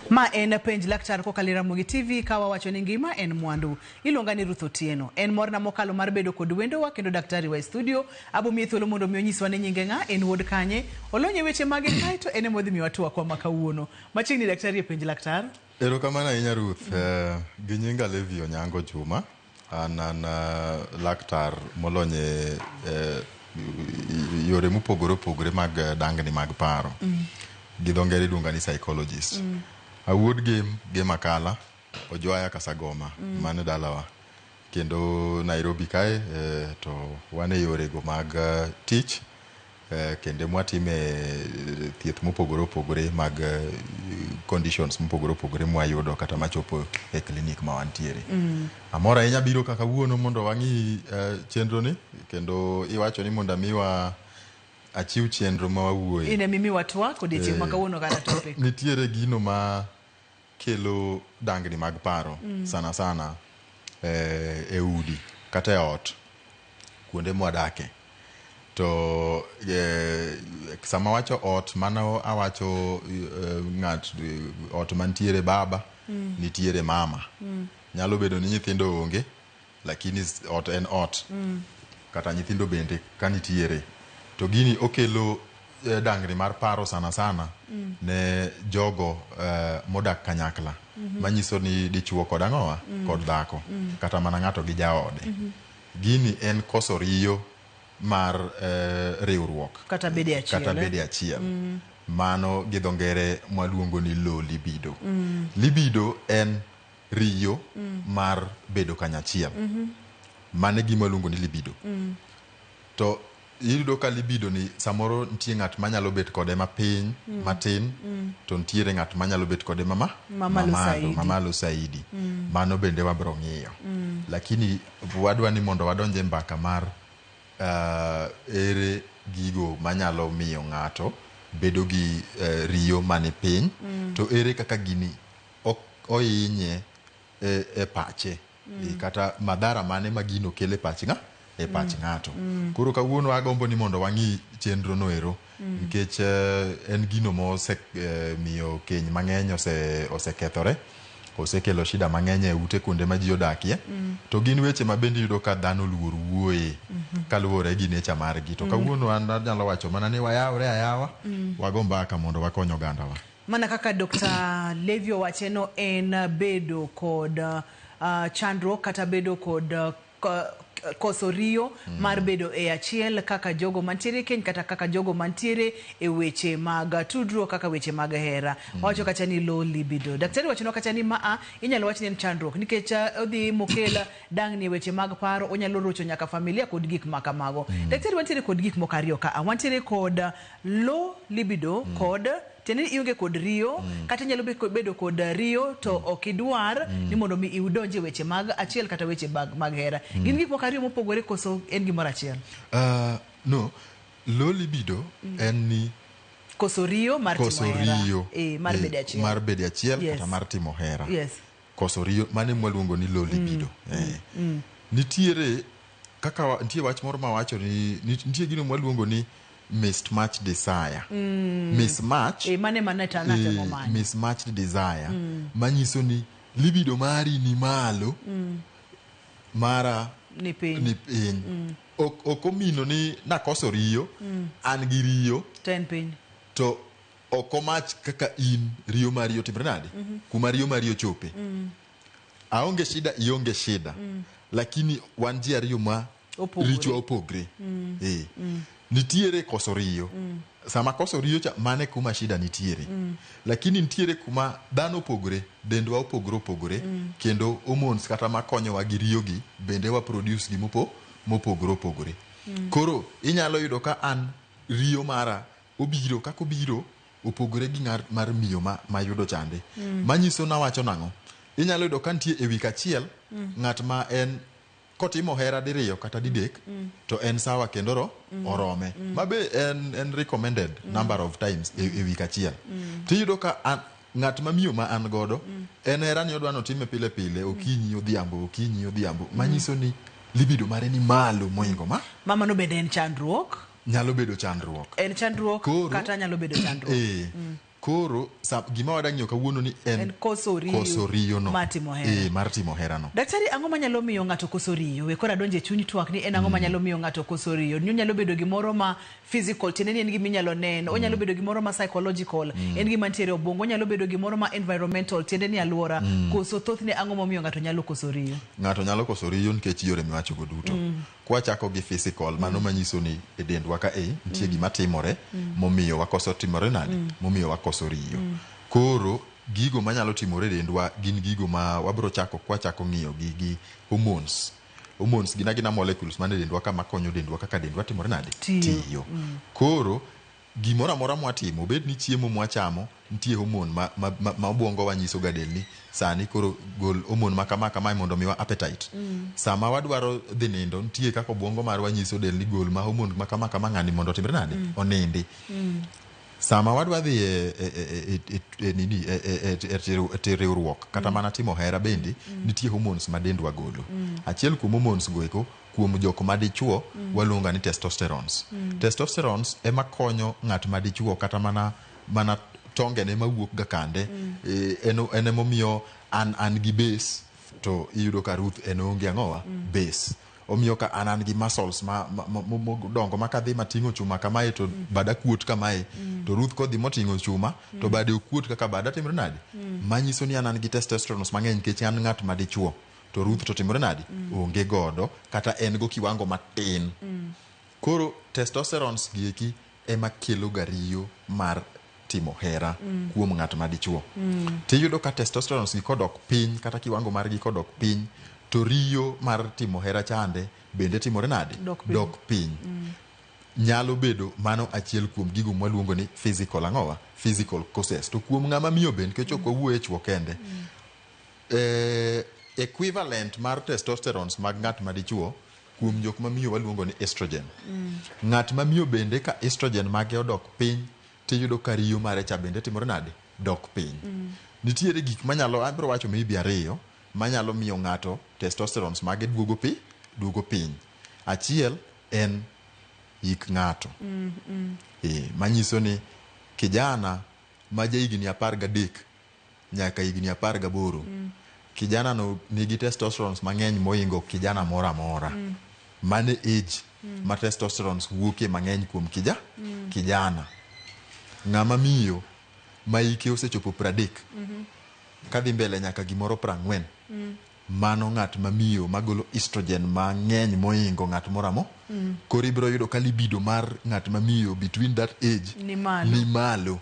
Ma en penj laktar kokalo Ramogi TV kawa wacho ni ngima en mwandu. Iluonga ni Ruth Otieno. En morna mokalo mar bedo kod wendowa kendo daktari wa studio. Abo miye thuolo mondo mi onyiswa ni nyinge ng'a, en wuod kanye, olonye weche mage kae to en modhi miwa tuwa kwa makawuono. Machiegni daktari e penj laktar. Erokamano ahinya Ruth. Gi nyinga Levi Onyango Juma. An laktar molonye yore mopogore opogore mag dangni mag paro. Gi dho ngere iluonga ni psychologist. Awuod game akala Ojwaya Kasagoma mane dalawa kendo Nairobi kae to wan e yore go mag tich kendo mwatime thieth mopogore opogore mag conditions mopogore opogore mwayudo kata machopo e klinik ma wantiere. Amora ahinya biro kaka wuono mondo wang'i chenro ni kendo iwacho ni mondo miwa achiw chenro ma wawuoye. Ine mimi watwa kodi chieng' makawuono kata topic. Nitiere gino ma kelo dangni mag paro sana e udi kata e ot kuonde mwadake. To sama wacho ot mano awacho ot mantiere baba, nitiere mama. Nyalo bedo ni nyithindo onge lakini ot en ot. Kata nyithindo bende kanitiere. To gini okelo dangri mar paro sana ne jogo modak kanyakla. Manyiso ni dichuo kod ang'owa kod dhako kata mana ng'ato gi jaode. Gini en koso riyo mar riwruok kata bede achiel. Mano gi dho ngere mwaluongo ni low libido. Libido en riyo mar bedo kanyachiel. Mane gima luongo ni libido. To iyudo ka libido ni samoro nitie ng'at manyalo bet kode mapiny matin to nitiere ng'at manyalo bet kode mamalo saidi. Mano bende wabro ng'iyo. Lakini wadwa ni mondo wadonje mbaka mar ere gigo manyalo miyo ng'ato bedo gi riyo mani piny to ere kaka gini oinye e pache kata madhara mane ma gino kele pach ng'ato. Koro kawuono agombo ni mondo wang'i chenro no ero nikech en gino miyo keny mang'eny osekethore, osekelo shida mang'eny e ute kuonde ma ji odakie. To gin weche ma bende yudo ka dhano luor wuoye kaluwore gi nature margi. To kawuono an nyalo wacho mana ni wayawre ayawa wago mbaka mondo wakony ogandawa. Mana kaka Dr. Levi wacheno en bedo kod chandruok kata bedo kod koso riyo mar bedo e achiel kaka jogo mantiere keny kata kaka jogo mantiere e weche mag tudruok kaka weche mag hera. Wacho kacha ni low libido. Daktari wacho kacha ni inyalo wacho ni en chandruok nikech odhi mokela dangni weche mag paro, onyalo rocho nyaka familia kod gik makamago. Daktari wantiere kod gik moko ariyo ka. Wantiere kod low libido kod teni ionge kod riyo kata nyalo bedo kod riyo to okidwar ni mondo mi iudonje weche mag achiel kata weche mag hera. Gin gik moko ariyo mopogore koso en gimoro achiel? No, low libido en ni koso riyo mar timo hera. Mar bede achiel kata mar timo hera. Koso riyo mane mwaluongo ni low libido. Nitiere kaka nitie wach moro ma wacho ni nitie gino mwaluongo ni mismatched desire. Mismatched desire. Manyiso ni libido mari ni malo, mara ni piny. Okomino ni nakoso riyo, an gi riyo to en piny. To okomach kaka in riyo mari otimre nade? Kuma riyo mari ochope. Aonge shida, ionge shida. Lakini wan ji ariyo ma richo opogre. Nitiere koso riyo. Sama koso riyo cha mane kuma shida nitiere. Lakini nitiere kuma dhano opogre, dendwa opogre kendo hormones kata makonyo wa gi riyo gi bende wa produce gi mopogre. Koro inyalo yudo ka an riyo mara obiro kako obiro opogre gi mar miyo ma yudo chande. Manyiso na wacho nang'o? Inyalo yudo ka nitie e wik achiel ng'at ma en kotimo hera diriyo kata didek to en sawa kendo orome. Mabe en recommended number of times e wik achiel. Tiyudo ka ng'at ma miyo ma an godo en hera ni odwa notime pile okinyi odhiambo. Manyiso ni libido mare ni malo moingo mama no bende en chandruok. Nyalo bedo chandruok. En chandruok kata nyalo bedo chandruok. koro gima wadang'eyo kawuono ni en koso riyo no mar timo hera. mar timo hera no. Daktari, ang'o manyalo miyo ng'ato koso riyo? We kora donje chuny twak ni en ang'o manyalo miyo ng'ato koso riyo? Nyalo bedo gimoro ma physical, tiende ni en gima inyalo neno, onyalo bedo gimoro ma psychological, en gima nitiere obongo, onyalo bedo gimoro ma environmental, tiende ni alwora. Koso thothne ang'o momiyo ng'ato nyalo koso riyo? Ng'ato nyalo koso riyo nikech yore miwacho go duto. Kwachako gi physical, mano manyiso ni e dendwa ka nitie gima timore momiyo wakoso timore nade, momiyo wakoso riyo. Koro gigo manyalo timore dendwa gin gigo ma wabro chako kwachako ng'iyo gi hormones. Hormones gina molecules mane dendwa ka makonyo dendwa kaka dendwa timore nade, tiyo. Koro gimoro amora mwatimo, bed ni chiemo mwachamo, nitie hormone ma obwongo wanyiso ga del ni sani koro gol hormone ma kama mondo miwa appetite. Sama wadwaro dhi nindo, nitie kaka obwongo mar wanyiso del ni gol ma hormone ma kama ng'ani mondo timre nade, onindi. Sama wadwa dhi e riwruok kata mana timo hera bende nitie hormones ma dendwa golo. Achiel kuom hormones go eko kuom jok madichuo waluonga ni testosterones. Testosterones ema konyo ng'at madichuo kata mana tongene mawuok ga kande. En emomiyo an gi base to iyudo ka Ruth en onge ang'owa base. Omiyo ka an gi muscles modongo ma kadhi mating'o chuma kamae to bada kuot kamae, to Ruth kodhi moting'o chuma to bade okuot kaka bada timre nade. Manyiso ni an gi testosterone mang'eny nikech an ng'at madichuo, to Ruth to timre nade, onge godo kata en go kiwango matin. Koro testosterones gieki ema kelo ga riyo mar timo hera kuom ng'at madichuo. Tiyudo ka testosterones gi kodok piny kata kiwango margi kodok piny, to riyo mar timo hera chande bende timore nade, dok piny. Nyalo bedo mano achiel kuom gigo mwaluongo ni physical ang'owa, physical causes. To kuom ng'ama miyo bende nikech ok wawuoye chuo kende, equivalent mar testosterones mag ng'at madichuo kuom jok mamiyo waluongo ni estrogen. Ng'at mamiyo bende ka estrogen mage odok piny, tiyudo ka riyo mare cha bende timore nade, dok piny. Nitiere gik manyalo, abro wacho maybe ariyo manyalo miyo ng'ato testosterones mage duogo piny. Achiel en hik ng'ato. Manyiso ni kijana ma ja higni 13 nyaka higni 18, kijana no nigi testosterones mang'eny moingo kijana moro amora. Mane age ma testosterones wuokie mang'eny kuom kijana. Ng'ama miyo ma hike osechopo 30 kadhi mbele nyaka gimoro 40, mano ng'at mamiyo magolo estrogen mang'eny moingo ng'at moramo. Koro ibiro yudo ka libido mar ng'at mamiyo between that age ni malo.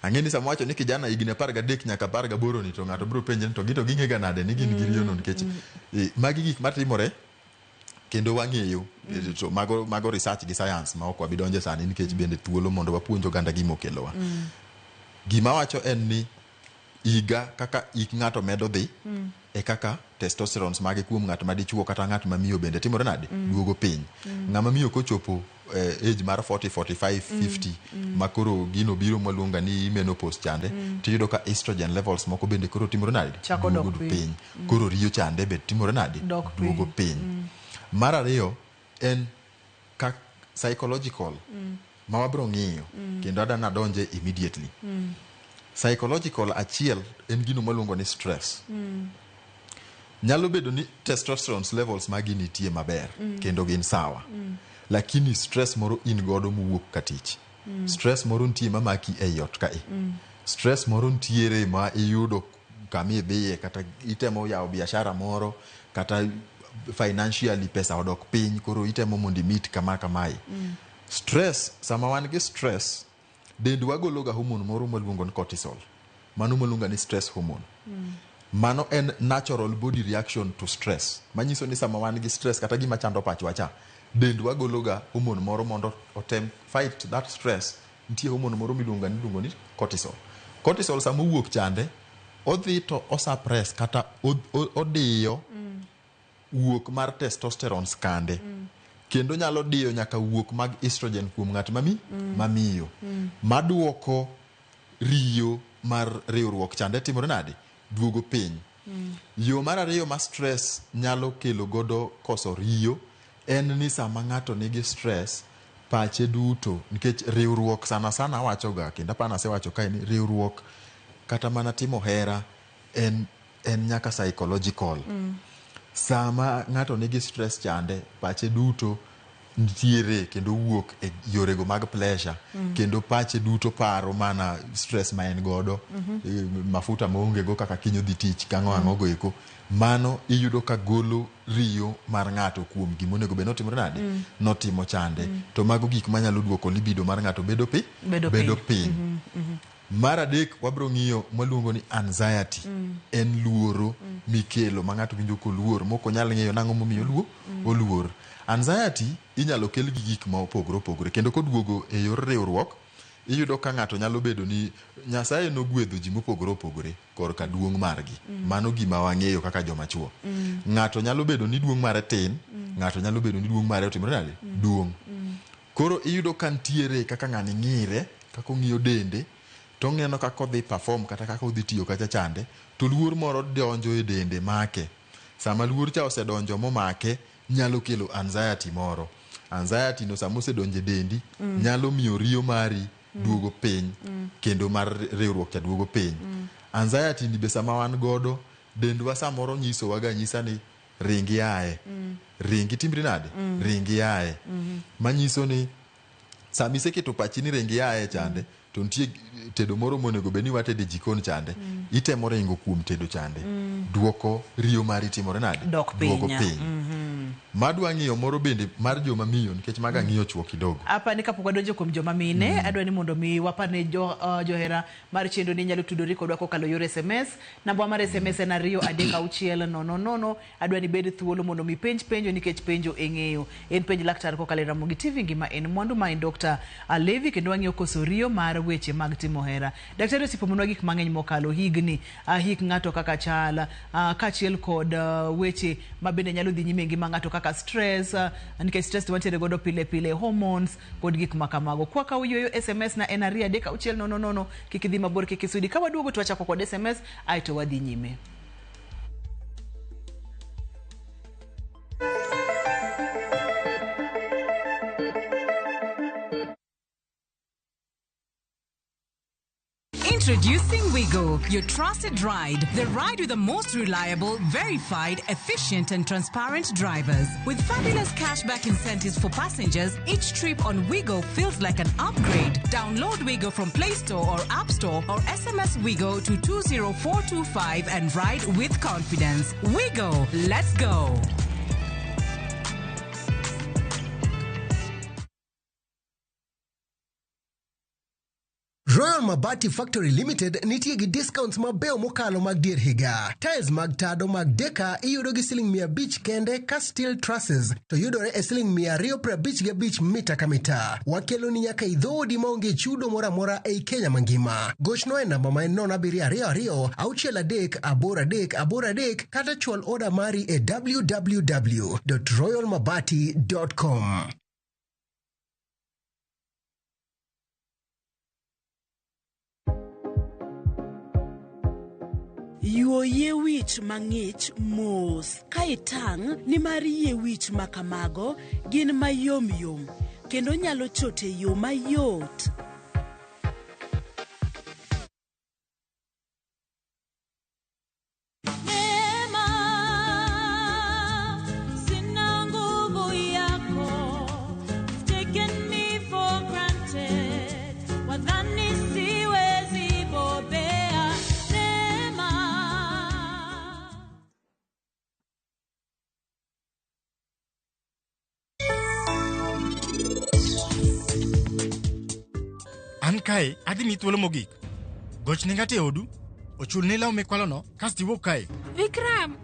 Ang'eni sama wacho ni kijana higni 13 nyaka 18 ni, to ng'ato biro penje ni to ging'e ga nade ni gin gi riyono, nikech magi gik matimore kendo wang'eyo. To mago research gi science ma ok wabidonje sani nikech bende thuolo mondo wapuonj oganda gimokelowa. Gima wacho en ni iga kaka ik ng'ato medo dhi, e kaka testosterones mage kuom ng'at madichuo kata ng'at mamiyo bende timore nade, duogo piny. Ng'ama miyo kochopo age mar 40, 45, 50 makoro gino biro mwaluonga ni menopause chande, tiyudo ka estrogen levels moko bende koro timore nade, duogo piny. Koro riyo chande bende timore nade, duogo piny. Mar ariyo en psychological ma wabro ng'iyo kendo adana donje immediately. Psychological achiel en gino maluongo ni stress. Nyalo bedo ni testosterone levels magi nitie maber kendo gin sawa, lakini stress moro in godo mowuok katich. Stress moro nitie mamaki ei ot kae. Stress moro nitiere ma iyudo kami idhiye, kata itemo yawo biashara moro, kata financially pesa odok piny, koro itemo mondo imit kamae. Stress, sama wan gi stress, dendwa gologa hormone moro maluongo ni cortisol. Mano maluongo ni stress hormone. Mano en natural body reaction to stress. Manyiso ni sama wan gi stress kata gima chando pachwa cha, dendwa gologa hormone moro mondo otem fight that stress. Nitie hormone moro miluongo ni cortisol. Cortisol sama owuok chande, odhi to osuppress kata odiyo wuok mar testosterone kande. Kendo nyalo diyo nyaka wuok mag estrogen kuom ng'at mamiyo. Maduoko riyo mar riwruok chande timore nade, duogo piny. Yo mar ariyo ma stress nyalo kelo godo koso riyo en ni sama ng'ato nigi stress pache duto nikech riwruok sana sana wachoga kendo apana se wacho kae ni riwruok kata mana timo hera en nyaka psychological. Sama ng'ato nigi stress chande pache duto nitiere kendo wuok e yorego mag pleasure kendo pache duto paro mana stress ma en godo, mafuta maonge go kaka kinyo dhi tich kang'o go eko, mano iyudo ka golo riyo mar ng'ato kuom gimonego be notimore nade notimo chande, to mago gik manyalo duoko libido mar ng'ato bedo piny. Mar adek wabro ng'iyo mwaluongo ni anxiety. En luoro mikelo ma ng'ato winjo koluor moko nyal ng'eyo nang'o momiyo oluor. Anxiety inyalo kel gi gik ma opogore kendo koduogo e yor riwruok iyudo ka ng'ato nyalo bedo ni Nyasaye nogwedho ji mopogore korka duong' margi. Mano gima wang'eyo kaka joma chuo. Ng'ato nyalo bedo ni duong' mare tin, ng'ato nyalo bedo ni duong' mare otimore nade duong'. Koro iyudo ka ntiere kaka ng'ani ng'ire, kaka ong'iyo dende, to ng'eno kaka odhi perform kata kaka odhi tiyo kacha chande, to luor moro donjo e dende make. Sama luor cha osedonjo momake, nyalo kelo anxiety moro. Anxiety no sama osedonjo e dendi, nyalo miyo riyo mari duogo piny, kendo mar riwruok cha duogo piny. Anxiety ni be sama wan godo, dendwa samoro nyisowa ga nyisa ni ringi ae. Ringi timri nade? Ringi ae. Manyiso ni sama iseketo pachi ni ringi ae chande, to nitie tedo moro monego beni watede jikon chande, itemo ringo kuom tedo chande, duoko riyo mari timore nade? Duogo piny. Madwa ng'iyo moro bende mar joma miyo nikech maga ng'iyo chuo kidogo. Apa ni kapok wadonjo kuom joma mine, adwa ni mondo mi wapane johera mar chendo ni nyalo tudori kodwa kokalo yor SMS. Namba mar SMS en 23600. Adwa ni bed thuolo mondo mi penjo nikech penjo eng'eyo. En penj laktar kokalo Ramogi TV ngima en mwandu ma en Dr. Levi kendo wang'iyo koso riyo mar weche mag timo hera. Daktari osipomonwa gik mang'eny mokalo higni, hik ng'ato kaka chala, kachiel kod weche mabende nyalo dhi nyime ngima ng'ato kaka stress, nikech stress wantiere godo pile hormones kod gik makamago. Kwa ka uyuyo SMS na en 23600, kik idhi mabor, kik isudi. Ka waduogo to wachako kod SMS aito wadhi nyime. Introducing Wigo, your trusted ride. The ride with the most reliable, verified, efficient and transparent drivers. With fabulous cashback incentives for passengers, each trip on Wigo feels like an upgrade. Download Wigo from Play Store or App Store or SMS Wigo to 20425 and ride with confidence. Wigo, let's go. Royal Mabati Factory Limited nitie gi discounts mabeo mokalo mag dier higa. Tiles mag tado mag Deka iyudo gi siling 500 kende, ka steel trusses to yudore e siling 255 mita ka mita. Wakelo ni nyaka idhoodi maonge chudo mora mora ei Kenya mangima. Gochno e namba ma en 0722 638 kata chwal order mari e www.royalmabati.com. Yuo yie wich mang'ich mos ka itang' ni mar yie wich makamago gin mayom kendo nyalo chote yo mayot. An kae adhi mi thuolo mogik. Gochne ng'ate odu, ochul ni law mikwalono, kasti wuok kae. Vikram!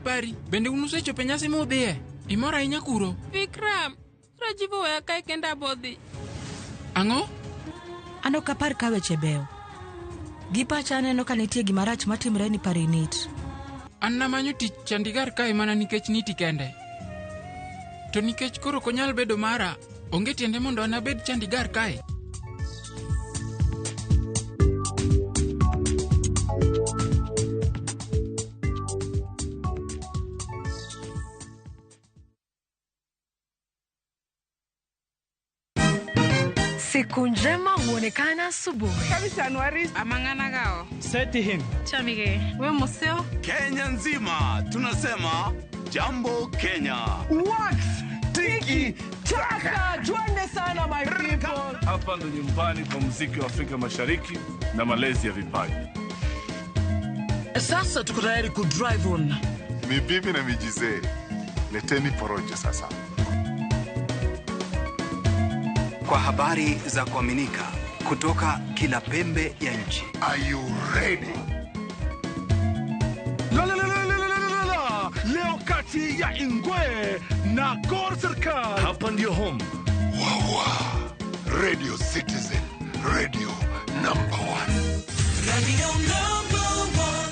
Pari, bende unusechopo nyasi modhiye? Imor ahinya kuro? Vikram, Rajiv oweya kae kenda bodhi. Ang'o? An ok apar ka weche beyo. Gi pacha aneno ka nitie gima rach matimre ni pari nit. An namanyo tich Chandigarh kae mana nikech niti kende. To nikech koro konyal bedo mara, onge tiende mondo an abed Chandigarh kae. Siku njema huonekana asubuhi. Kabisa Januari amangana gao. Seti him. Chamige. We museo. Kenya nzima tunasema jambo Kenya. Wax tiki taka. Twende sana my people. Hapa ndo nyumbani kwa muziki wa Afrika Mashariki na malezi ya vipaji. Sasa tuko tayari ku drive on. Mibibi na mijize. Leteni porojo sasa. Kwa habari za kuaminika kutoka kila pembe ya nchi. Are you ready? Leo kati ya Ingwe na Gor Serikal. Hapa ndio home. Wawa. Radio Citizen. Radio number 1. Radio number 1.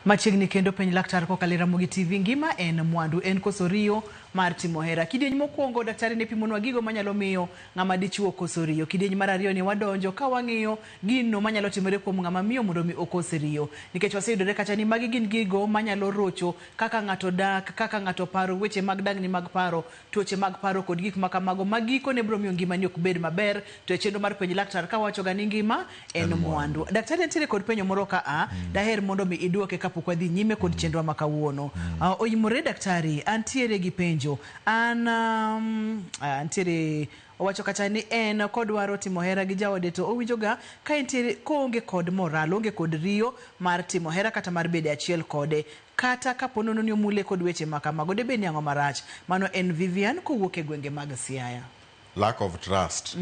Machiegni kendo penj laktar kokalo Ramogi TV ngima en mwandu en koso riyo mar timo hera. Kidieny mokwongo daktari ne pimonwa gigo manyalo miyo ng'ama dichuo koso riyo. Kidieny mar ariyo ni wadonjo ka wang'iyo gino manyalo timore kuom ng'ama miyo mondo mi okos riyo. Nikech waseyudore kacha ni magi gin gigo manyalo rocho kaka ng'ato dak, kaka ng'ato paro, weche mag dangni mag paro, tuoche mag paro kod gik makamago magiko ne biro miyo ngima ni ok bed maber. To e chenro mar penj laktar ka wacho ga ni ngima en mwandu. Daktari nitiere kod penjo moro ka daher mondo mi iduoke kapok wadhi nyime kod chenro ma kawuono. Oyimore daktari antiere gi penjo. Antiere owacho kata ni en kod waro timo hera gi jaode to owinjoga ka entiere koonge kod moral, onge kod riyo mar timo hera kata mar bede achiel kode, kata kapono ni omule kod weche makamago de beni ang'o marach. Mano en Vivian kowuok e gwenge mag Siaya. Lack of trust.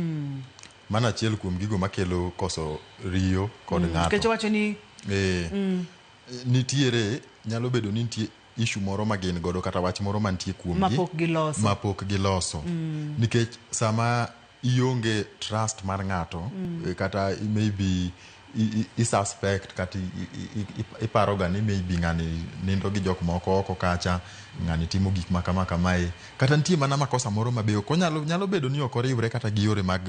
Mana achiel kuom gigo makelo koso riyo kod ng'ato. Kecho wacho ni nitiere nyalo bedo ni nitie issue moro ma gin godo kata wach moro mantie kuomgi mapok giloso nikech sama ionge trust mar ng'ato kata maybe i suspect kata iparo ga ni maybe ng'ani nindo gi jok moko oko kacha, ng'ani timo gik makama kamae, kata nitie mana makosa moro mabeyo ko nyalo bedo ni ok oriwre kata gi yore mag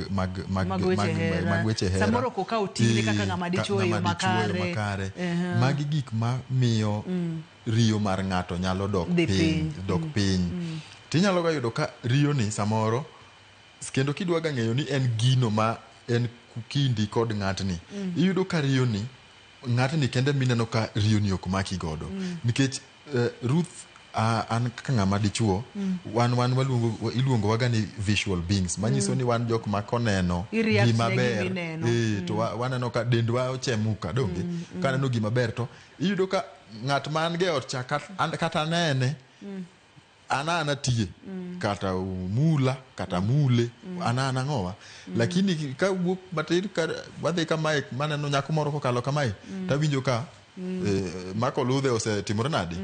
weche hera. Samoro ko ka otinde kaka ng'ama dichuo yo makare. Magi gik ma miyo riyo mar ng'ato nyalo dok piny. Tinyalo ga yudo ka riyo ni samoro kendo kidwa ga ng'eyo ni en gino ma en kukindi kod ng'atni. Iyudo ka riyo ni ng'atni kende mineno ka riyo ni ok maki godo nikech Ruth an kaka ng'ama dichuo wan iluongo waga ni visual beings manyiso ni wan jok ma koneno gima ber to waneno ka dendwa ochemuka donge kaneno gima ber to iyudo ka ng'at man ge ot cha kata nene ana tie kata mula kata mule ana ngowa lakini ka wuok matin ka wadhi kamae maneno nyako moro kokalo kamae tawinjo ka mako ludhe osetimore nadi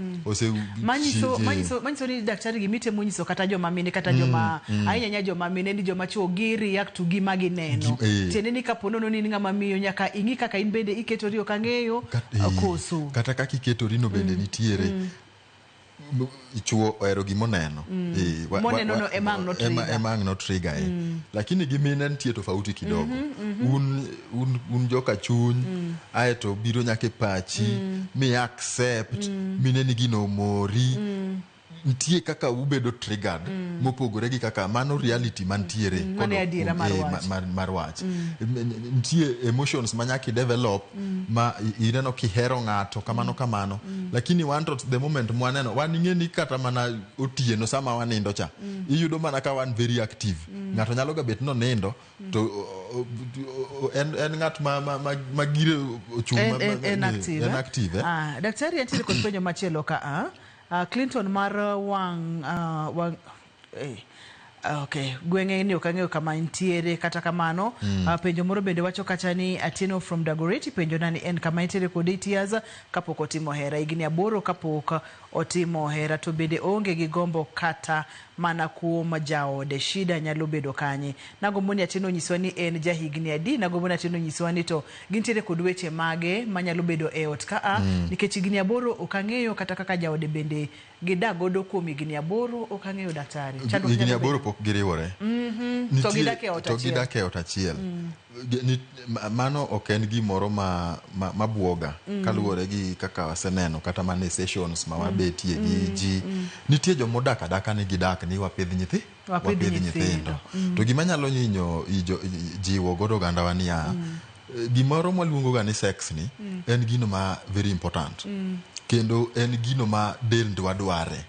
manyiso ni daktari gimite munyiso kata joma mine kata joma ahinya joma mine ni joma chuo gi react to gima gineno tiende ni kapono ni ng'ama miyo nyaka ing'i kaka in bende iketo riyo kang'eyo koso kata kaka iketo rino bende nitiere chuo ohero gimoneno moneno no emang no trigger lakini gimine nitie tofauti kidogo. Un joka chuny aeto biro nyake pachi mi accept mine ni gino mori nitie kaka ubedo triggered mopogore gi kaka mano reality mantiere mar wach. Nitie emotions manyaki develop ma ineno kihero ng'ato kamano lakini one to the moment mwaneno wan ing'eni kata mana otieno sama wanindo cha iyudo mana ka wan very active. Ng'ato nyalo ga bet no nindo to en ng'at ma gire ochung en active. Daktari antiere kod penjo machielo ka Clinton mar gweng'e ni ok ang'eyo kama intiere kata kamano. Penjo moro bende wacho kacha ni Atieno from Dagoretti penjo nani en kama intiere kod 8 years kapok otimo hera, higni 8 kapok otimo hera, to bende onge gi gombo kata mana kuom jaode, shida nyalo bedo kanye. Nagombo ni Atieno nyiswa ni en ja higni adi, nagombo ni Atieno nyiswa ni to gintiere kod weche mage manyalo bedo e ot ka nikech higni 8 ok ang'eyo kata kaka jaode bende gidak godo kuom higni 8 ok ang'eyo daktari. Higni 8 pok giriwore. To gidak e ot achiel. To gidak e ot achiel. Mano ok en gimoro ma buoga kaluwore gi kaka waseneno kata mane sessions ma wabetie gi ji. Nitie jomodak adaka ni gidak ni wapidh nyithindo. To gima nyalo nyinyo jiwo godo oganda wa niya, gimoro mwaluongo ga ni sex ni en gino ma very important. Kendo en gino ma dendwa dware.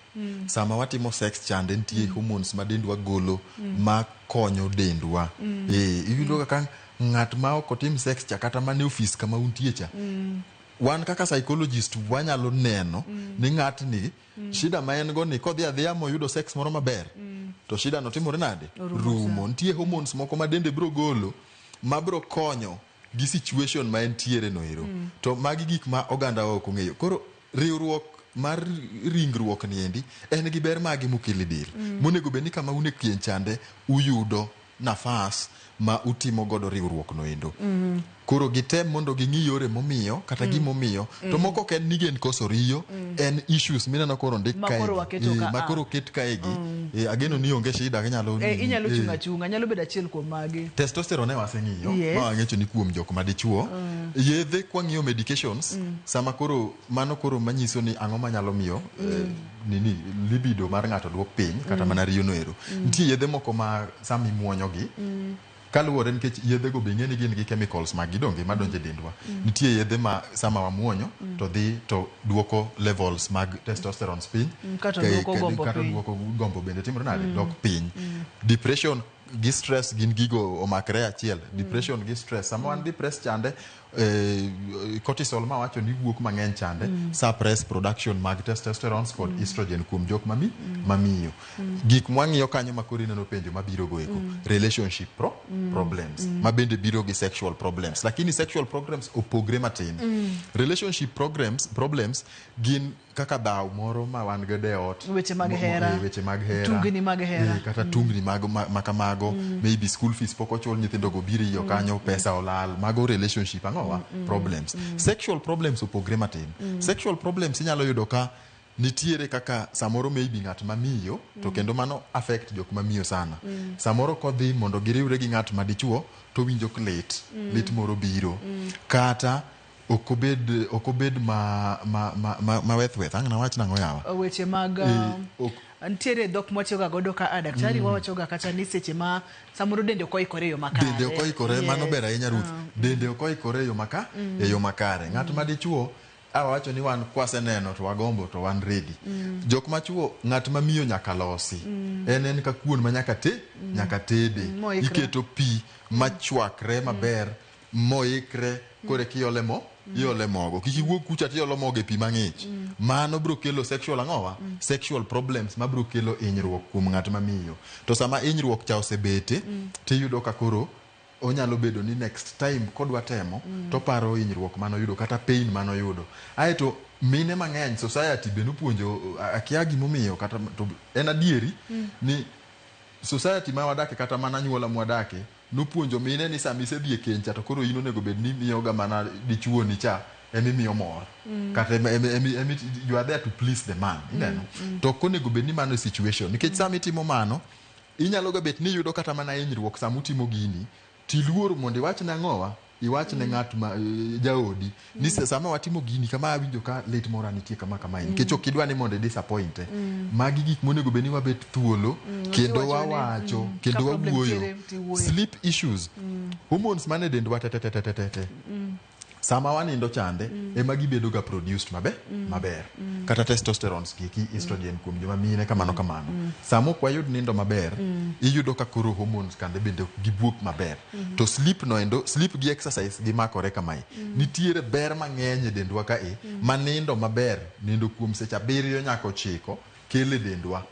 Sama watimo sex chande nitie hormones ma dendwa golo ma konyo dendwa. Iyudo kaka ng'at ma ok otim sex cha kata mane ofis kama untie cha. Wan kaka psychologist wanyalo neno ni ng'at ni shida ma en go ni kodhi adhiya moyudo sex moro maber. To shida no timore nade? Rumo. Nitie hormones moko ma dende bro golo ma bro konyo gi situation ma entiere no ero. To magi gik ma oganda wa ok ong'eyo. Koro riwruok mar ringruok ni endi en gi ber magi mokele del. Monego bed ni kama une kien chande uyudo nafas ma utimo godo riwruok no endo. Koro gitem mondo ging'i yore momiyo kata gimomiyo to moko ken nigen koso riyo en issues mineno koro ndik kae makoro ket kaegi ageno ni onge shida inyalo chunga nyalo bedo achiel kuom magi. Testosterone waseng'iyo ma wang'echo ni kuom jok madichuo yedhe kwang'iyo medications sama koro mano koro manyiso ni ang'o manyalo miyo nini libido mar ng'ato dwok piny kata mana riyo no ero. Nitie yedhe moko ma sami muonyogi kaluwore nikech yedhe go be ng'eni gin gi chemicals mag gidonge madonje dendwa. Nitie yedhe ma sama wamuonyo to dhi to duoko levels mag testosterone piny kata duoko gombo bende timore nade dok piny. Depression gi stress gin gigo omakre achiel. Depression gi stress sama wan depressed chande cortisol ma wacho ni wuok mang'eny chande suppress production mag testosterone kod estrogen kuom jok mamiyo. Gik mwang'iyo kanyo makori neno penjo mabiro go eko relationship problems ma bende biro gi sexual problems, lakini sexual problems opogre matin. Relationship problems gin kaka dhaw moro ma wan godo e ot, weche mag hera, tungni mag hera kata tungni makamago, maybe school fees pok ochul, nyithindo go biro iyo kanyo, pesa olal, mago relationship problems. Sexual problems opogre matin. Sexual problems inyalo yudo ka nitiere kaka samoro maybe ng'at mamiyo to kendo mano affect jok mamiyo sana. Samoro kodhi mondo giriwre gi ng'at madichuo to winjo lit moro biro kata okobed ma weth ang' na wach nang'o yawa weche mag ntiere dhok mwachoga godo ka daktari wawachoga kata ni seche ma samoro dende okoikore yo makare. Dende okoikore mano ber ahinya Ruth. Dende okoikore yo makare. Ng'at madichuo awacho ni wan kwaseneno to wagombo to wan ready. Jok machuo ng'at mamiyo nyaka losi. En ka kuon ma nyaka tede. Iketo pi machwakre maber moikre kore kiole mogo. Kiki wuok kucha tiolo mogo e pi mang'ich. Mano bro kelo sexual problems ma bro kelo hinyruok kuom ng'at mamiyo. To sama hinyruok cha osebete tiyudo ka koro onyalo bedo ni next time kodwa temo to paro hinyruok manoyudo kata pain manoyudo. Aeto mine mang'eny society be nopuonjo akia gimomiyo kata to en adieri ni society ma wadake kata mana nyuola mwadake nopuonjo mine ni sami se dhi e kencha to koro ino nego bed ni miyoga mana dichuo ni cha emimiyo mor kata you are there to please the man ineno to konego bed ni mano situation nikech sami timo mano inyalo ga bet ni yudo kata mana hinyruok samutimo gini tiluor mondo iwach na ng'owa iwach ne ng'at ma jaodi ni sama watimo gini kama awinjo ka lit mora nitie kama nikech ok idwa ni mondo disappoint magi gik monego bed ni wabet thuolo kendo wawacho kendo wawuoyo. Sleep issues, hormones mane dendwa tete sama wanindo chande ema gibedo ga produced maber kata testosterone giki estrogen kuom joma mine kamano samo kwa yud nindo maber iyudo ka koro hormones kande bende gibuok maber to sleep gi exercise gimakore kamai nitiere ber mang'eny e dendwa ka manindo maber nindo kuom seche 7 nyaka 9 kele dendwa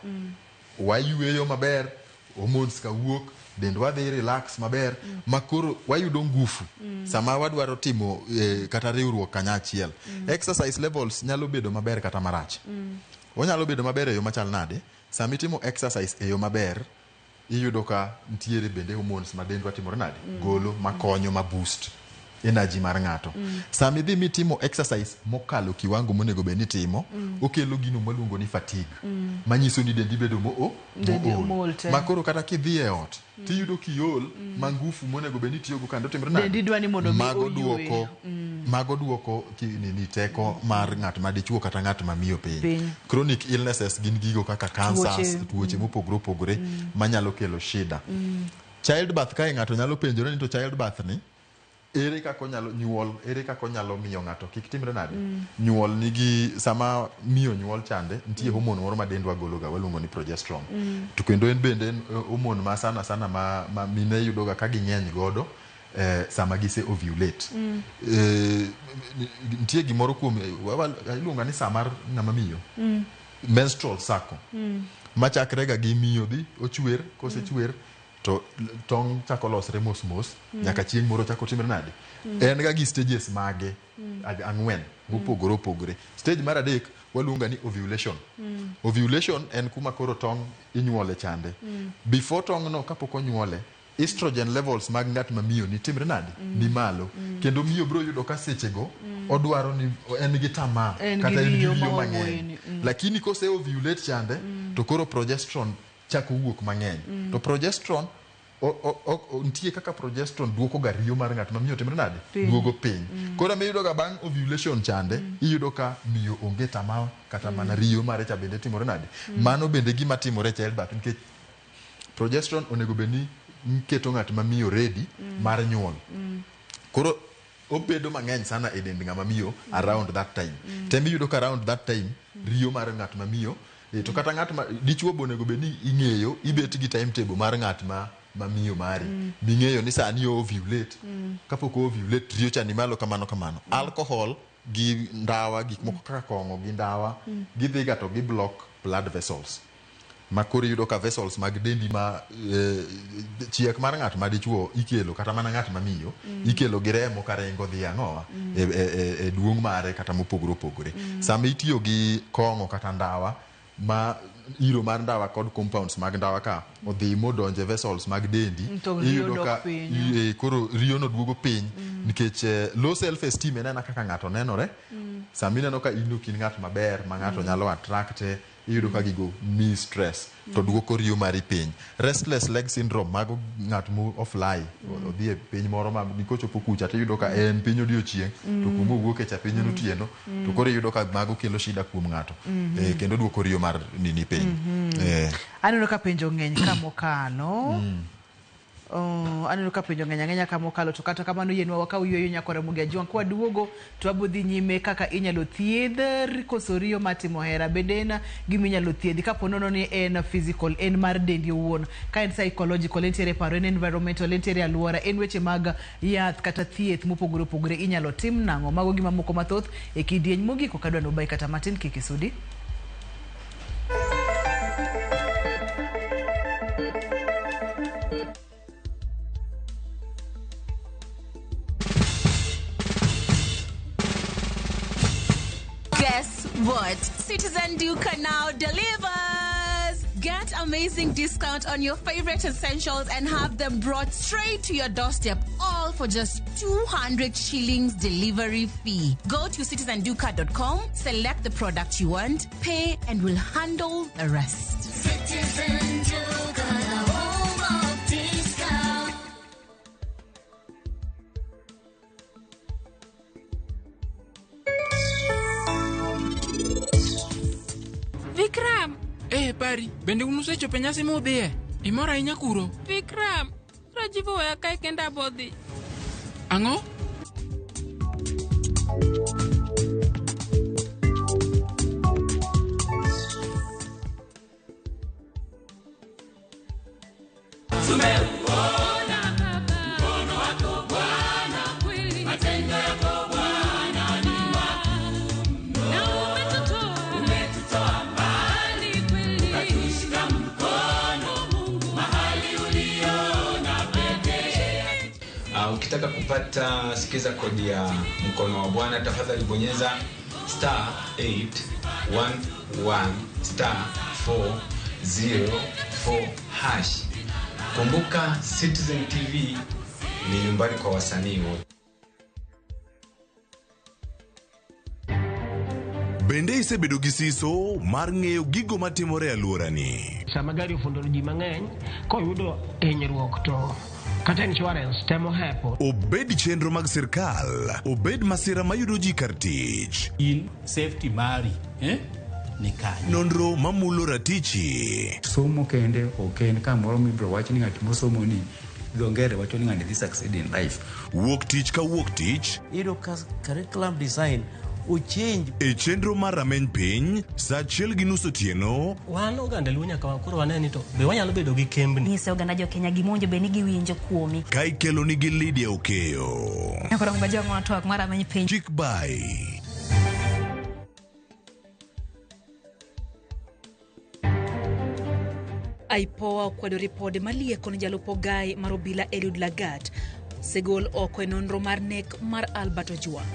wayueyo maber hormones ka wuok dendwa dhi relax maber makoro wayudo ngufu sama wadwaro timo kata riwruok kanyachiel. Exercise levels nyalo bedo maber kata marach. Onyalo bedo maber e yo machal nade sama itimo exercise e yo maber iyudo ka ntiere bende hormones ma dendwa timore nade golo makonyo ma boost energy mar ng'ato. Sama idhi mitimo exercise mokalo kiwango monego bed ni timo, okelo gino maluongo ni fatigue. Manyiso ni dendi bedo mool. Makoro kata kidhi e ot, tiyudo kiol ma ngufu monego bed ni tiyogo kendo timre nade. Dendi dwani mondo mago duoko ni teko mar ng'at ma dichuo kata ng'at ma miyo piny. Chronic illnesses gin gigo kaka cancers, tuoche mopogore opogore manyalo kelo shida. Childbirth kae ng'ato nyalo penjore ni to childbirth ni ere kaka onyalo miyo ng'ato kik timre nade. Nyuol nigi sama miyo nyuol chande nitie hormone moro ma dendwa gologa waluongo ni progesterone. To kendo en bende hormone ma sana ma mine yudoga ka ging'eny godo sama gise ovulate. Nitie gimoro kuom iluonga ni samar ng'ama miyo. Menstrual cycle. Machakre ga gi miyo dhi ochwer, kose chwer to tong' chako losre mos nyaka chieng' moro chako timre nade. En ga gi stages mage 4 mopogore opogore. Stage mar 3 waluonga ni ovulation. Ovulation en kuma koro tong' inyuole chande. Before tong' no kapok onyuole, estrogen levels mag ng'at ma miyo ni timre nade ni malo. Kendo miyo bro yudo ka sechego odwaro ni en gi tamaa kata en gi riyo mang'eny. Lakini kose ovulate chande to koro progesterone chako wuok mang'eny. To progesterone nitie kaka progesterone duoko ga riyo mar ng'at ma miyo timre nade duogo piny. Koro miyudo ga bang' ovulation chande iyudo ka miyo onge tamaa kata mana riyo mare cha bende timore nade. Mano bende gima timore childbirth nikech progesterone onego beni keto ng'at ma miyo ready mar nyuol. Koro obedo mang'eny sana e dend ng'ama miyo around that time. Tembi yudo ka around that time riyo mar ng'at ma miyo to kata ng'at ma dichuo bonego bed ni ing'eyo ibet gi timetable mar ng'at ma miyo mari. Bing'eyo ni sani ovulate. Kapok ovulate riyo cha ni malo kamano. Alcohol gi ndawa gik moko kaka kong'o gi ndawa gidhi ga to gi block blood vessels. Makori yudo ka vessels mag dendi ma chiek mar ng'at ma dichuo ikelo kata mana ng'at ma miyo ikelo gi remo ka rengo dhi ang'owa e duong' mare kata mopogore opogore. Sama itiyo gi kong'o kata ndawa ma iro mar ndawa kod compounds mag ndawa ka odhi modonje vessels mag dendi iyudo ka koro riyo no duogo piny nikech low self esteem en kaka ng'ato nenore. Sama ineno ka in ok in ng'at maber ma ng'ato nyalo attract iyudo ka gigo mi stress to duoko riyo mari piny. Restless leg syndrome mago ng'at mo offly odhi e piny moro ma nikochopo kucha to iyudo ka en piny odiochieng' to kuma owuok e cha piny otieno to koro iyudo ka mago kelo shida kuom ng'ato kendo duoko riyo mar nini piny. Aneno ka penjo ng'eny ka mokalo. Aneno ka penjo ng'enya ka mokalo to kata kamano yenwa wakaw yueyo nyakore mugia jwang kwa duogo to abudhi nyime kaka inyalo thiedh koso riyo matimo hera bedena giminyalo thiedhi kapo nono ni en physical en mar dendi owuon ka en psychological entiere paro en environmental entiere aluora en weche mag yath kata thieth mopogore opogore inyalo tim nang'o. Mago gima moko mathoth e kidieny mogiko kadwa no bai kata matin kikisudi. Guess what? Citizen Duca now delivers! Get amazing discount on your favorite essentials and have them brought straight to your doorstep, all for just 200 shillings delivery fee. Go to citizenduca.com, select the product you want, pay, and we'll handle the rest. Citizen Duca, the home of discount. Vikram! Pari, bende unusechopo nyasi modhie? Imora ahinya kuro? Vikram, Rajiv oweya kae kenda bodhi. Ang'o? Ukitaka kupata sikiza kodi ya mkono wa Bwana, tafadhali bonyeza *811 *404 #. Kumbuka Citizen TV ni nyumbani kwa wasanii wote. Bende isebedo gi siso mar ng'eyo gigo matimore e alworani. Sama gari ofundo ji mang'eny, koyudo hinyruok to kata insurance temo hepo. Obed chenro mag sirkal, obed masira mayudo ji kar tich. In safety mari, ni kanye. Nonro mamulo ratichi. Somo kende oken kamoro mibro wach ni ng'at mosomo ni dongere wacho ni ng'ani dhi succeed in life. Wuok tich ka wuok tich. Iyudo ka curriculum design o change. E chenro mar rameny piny, sa achiel gi nus otieno. Wan oganda luo nyaka koro waneni to be wanyalo bedo gi kembni. Nyise oganda jo Kenya gimonjo be ni giwinjo kuomi. Ka ikelo nigi Lydia Okeyo. Nyakoro mga jo ng'ato twak mar rameny piny. Chik by. IPOA okwedo ripode malieko ni jalupo gai mar obila Eliud Lagat segol oko e nonro mar nek mar Albert Ojwang.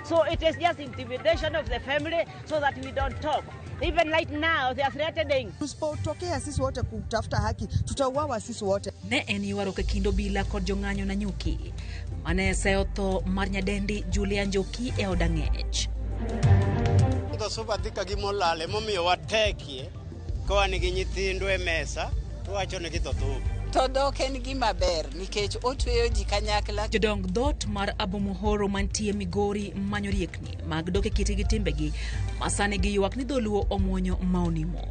So it is just intimidation of the family so that we don't talk. Even right now they are threatening. Tusipotokea sisi wote kutafuta haki, tutauawa sisi wote. Ne en ywaruok e kind obila kod jong'anyo na nyuki mane seyo tho mar nyadendi Julia Njoki e od ang'ech. Subathika gimolale momiyo watekie koa nigi nyithindo e mesa to wacho ni githo to dok en gima ber nikech otweyo ji kanyakla. Jodong dhot mar Abomohoro mantie Migori manyo riekni mag dok e kiti gi timbegi masane gi ywak ni dholuo omuonyo maonimo.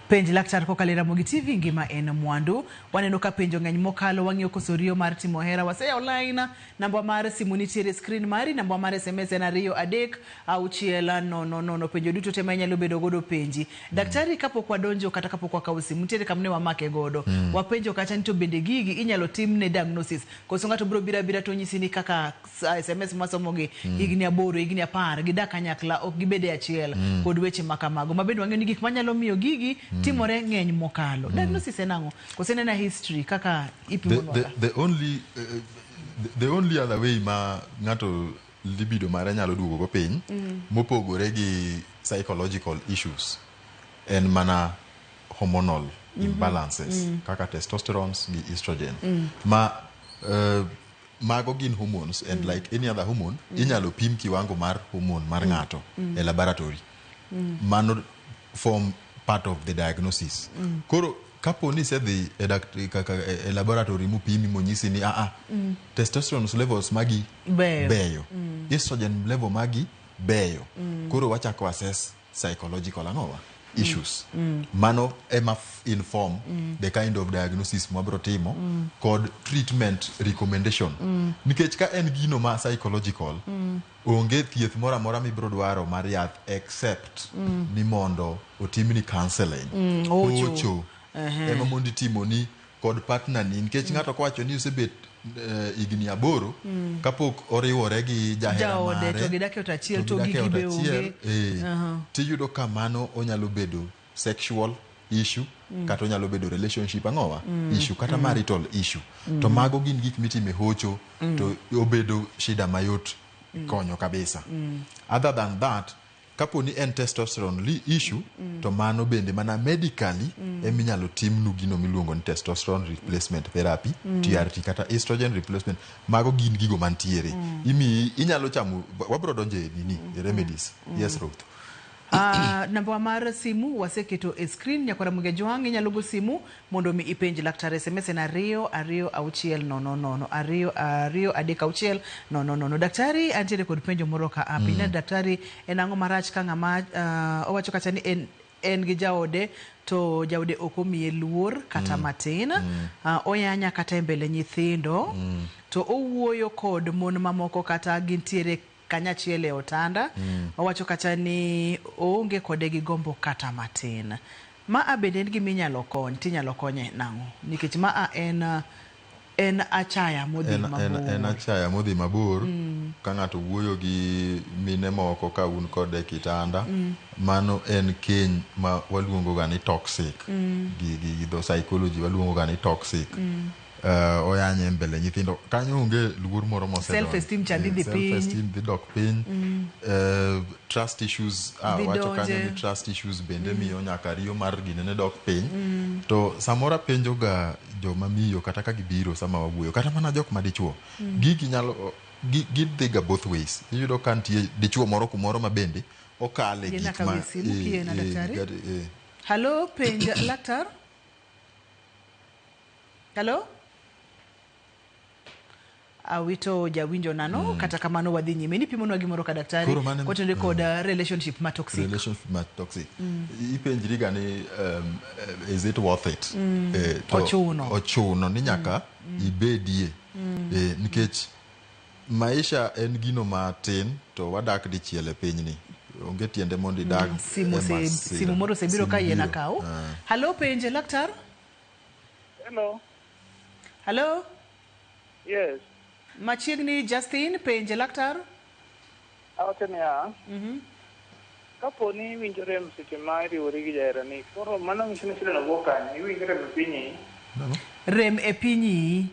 Penj laktar kokalo Ramogi TV ngima en mwandu. Waneno ka penjo ng'eny mokalo wang'iyo koso riyo mar timo hera. Waseya online namba mar simu nitiere screen mari, namba mar SMS en 23690. Penjo duto tema inyalo bedo godo penji. Daktari kapok wadonjo kata kapok wakawo simu nitiere kamne wamake godo. Wapenjo kata nito bende gigi inyalo timne diagnosis. Koso ng'ato biro bira to nyisi ni kaka SMS masomogi higni 8, higni 10 gidak kanyakla ok gibede achiel kod weche makamago. Mabende wang'eyo ni gik manyalo miyo gigi timore ng'eny mokalo. Diagnosis enang'o? Kosene na history kaka ipimo nwala. The only other way ma ng'ato libido mare nyalo duogo go piny mopogore gi psychological issues en mana hormonal imbalances kaka testosterone gi estrogen ma mago gin hormones and like any other hormone inyalo pim kiwango mar hormone mar ng'ato e laboratory mano form part of the diagnosis. Koro kapo ni sedhi e laboratory mupimi monyisi ni testosterone levels magi beyo. Estrogen level magi beyo. Koro wachako assess psychological ang'owa issues. Mano ema inform the kind of diagnosis mwabro timo kod treatment recommendation. Nikech ka en gino ma psychological onge thieth mora mora mibro dwaro mar yath except ni mondo otimni counseling. Ocho. Ema mondi timo ni kod partner ni nikech ng'ato kwacho ni usebet igni 8 kapok oriwore gi jahera mare to gidake otachiel to gigibe onge tiyudo kamano onyalo bedo sexual issue kata onyalo bedo relationship ang'owa issue kata marital issue to mago gin gik mitime hocho to obedo shida mayot konyo kabisa. Other than that kapo ni en testosterone issue to mano bende mana medically eminyalo timnu gino miluongo ni testosterone replacement therapy TRT kata estrogen replacement. Mago gin gigo mantiere inyalo chamo wabro donje nini remedies. Yes Ruth. Namba mar simu waseketo e screen nyakora muge Joang inyalo go simu mondo mi ipenj laktar. SMS na 22600. Daktari antiere kod penjo moro ka api na daktari enang'o marach ka ng'ama owacho kacha ni en gi jaode to jaode okomiye luor kata matin oyanya kata mbele nyithindo to owuoyo kod mon mamoko kata gintiere kanyachiel e otanda owacho kacha ni onge kode gi gombo kata matin. Ma abende en gima inyalo kony tinyalo konye nang'o nikech ma en achaya modhi mabor. En achaya modhi mabor ka ng'ato wuoyo gi mine moko ka un kode kitanda mano en keny ma waluongo ga ni toxic gi the psychology waluongo ga ni toxic. oyanye mbele nyithindo kanyo onge luor moro mosedonjo. Self esteem cha dhi piny. Self esteem dhi dok piny. Trust issues wacho kanyo ni trust issues bende miyo nyaka riyo mar ginene dok piny. To samora penjo ga joma miyo kata ka gibiro sama wawuoyo kata mana jok madichuo. Gigi nyalo gidhiga both ways. Iyudo ka nitie dichuo moro kumoro ma bende okale gik ma Hello, penja laktar. Hello? Awito jawinjo nano kata kamano wadhi nyime ni pimonwa gimoro ka daktari kotende kod relationship ma toxic. Relationship ma toxic. Ipenjri ga ni is it worth it? Ochuno ni nyaka ibedie. Nikech maisha en gino matin to wadak dichiel e pinyni. Onge tiende mondo idag. Simu moro sebiro ka yena kawo. Hello, penje laktar. Hello. Hello? Yes. Machiegni Justin, penje laktar. Awachoni ya. Kapo ni winjo rem seche ma iriwori gi jaherani, koro mano nyiso ni shida wuok kanye? Iwinjo rem e pinyi? Rem e pinyi?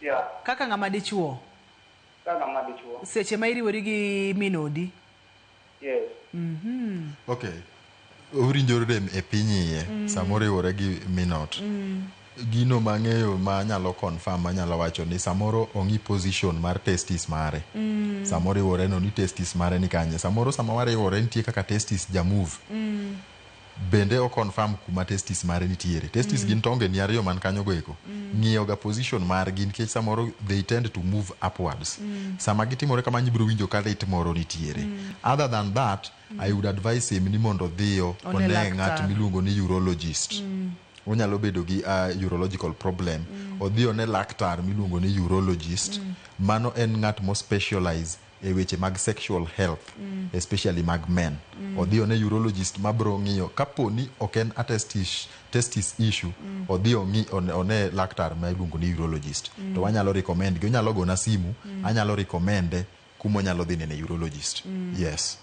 Yeah. Kaka ng'ama dichuo? Kaka ng'ama dichuo. Seche ma iriwori gi minodi? Yes. Okay. Owinjo rem e pinyi samoro iwore gi minot. Gino mang'eyo ma nyalo confirm ma nyalo wacho ni samoro ongi position mar testis mare. Samoro iwore no ni testis mare ni kanye. Samoro sama ware iwore nitie kaka testis ja move. Bende o confirm kuma testis mare nitiere. Testis gin tonge ni ariyo man kanyo goeko. Ng'iyo ga position mar gin nikech samoro they tend to move upwards. Sama gitimore kama nyibro winjo ka lit moro nitiere. Other than that, I would advise him ni mondo dhiyo one ng'at miluongo ni urologist. Onyalo bedo gi urological problem. Odhiyo ne laktar miluongo ni urologist. Mano en ng'at mo specialize e weche mag sexual health, especially mag men. Odhiyo ne urologist mabro ng'iyo kapo ni ok en testis issue. Odhiyo one laktar miluongo ni urologist. To wanyalo recommend gi, onyalo gona simu, anyalo recommende kuma onyalo dhi ne urologist. Yes.